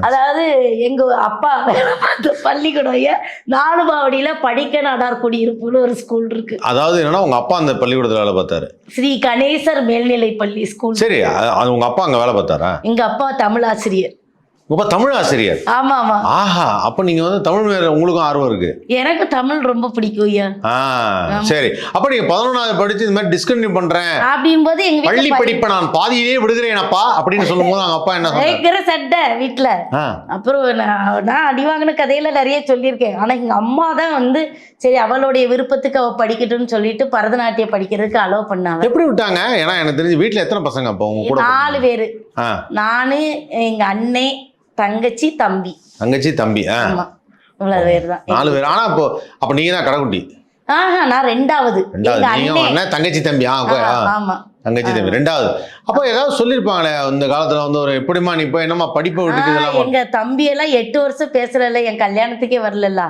அதாவது எங்க அப்பா பள்ளிக்கூடம் 4 பாவடியில படிக்க நடார் குடியிருப்புன்னு ஒரு ஸ்கூல் இருக்கு. அதாவது என்னன்னா உங்க அப்பா அந்த பள்ளிக்கூடத்துல வேலை பார்த்தாரு. ஸ்ரீ கணேசர் மேல்நிலை பள்ளி ஸ்கூல். சரி, உங்க அப்பா அங்க வேலை பார்த்தாரா? எங்க அப்பா தமிழ் ஆசிரியர். உங்க தமிழ் ஆசிரியர்? ஆமா ஆமா. ஆஹா, அப்ப நீங்க தமிழ் மேல உங்களுக்கும் ஆர்வம் இருக்கு. எனக்கு தமிழ் ரொம்ப பிடிக்கும் ஐயா. சரி, அப்ப நீங்க 11வது படிச்சு இந்த மாதிரி டிஸ்கன்டினியூ பண்றேன் அப்படிங்கும்போது எங்க பள்ளி படிப்பை நான் பாதியிலேயே விடுகிறேன் அப்பா அப்படின்னு சொல்லும்போது அவங்க அப்பா என்ன சொன்னாரு? சட்டை வீட்டுல. அப்புறம் நான் அடி வாங்கின கதையில நிறைய சொல்லியிருக்கேன். ஆனா எங்க அம்மா தான் சரி அவளுடைய விருப்பத்துக்கு அவ படிக்கட்டும்னு சொல்லிட்டு பரதநாட்டியம் படிக்கிறதுக்கு அலோவ் பண்ணாங்க. எப்படி விட்டாங்க? ஏன்னா எனக்கு தெரிஞ்சு வீட்டுல எத்தனை பசங்க அப்போ உங்க கூட? 4 பேரு. நானு, எங்க அண்ணே, தங்கச்சி, தம்பி. தங்கச்சி தம்பி. இவ்வளவு பேர் தான். 4 பேர். ஆனா அப்ப நீங்க தான் கடைக்குட்டி. நான் 2வது. தங்கச்சி தம்பி. ஆமா, தங்கச்சி தம்பி 2வது. அப்போ ஏதாவது சொல்லிருப்பாங்களே இந்த காலத்துல ஒரு எப்படிமா நீ போய் என்னமா படிப்பை விட்டுட்டு? எங்க தம்பி எல்லாம் 8 வருஷம் பேசல, என் கல்யாணத்துக்கே வரல.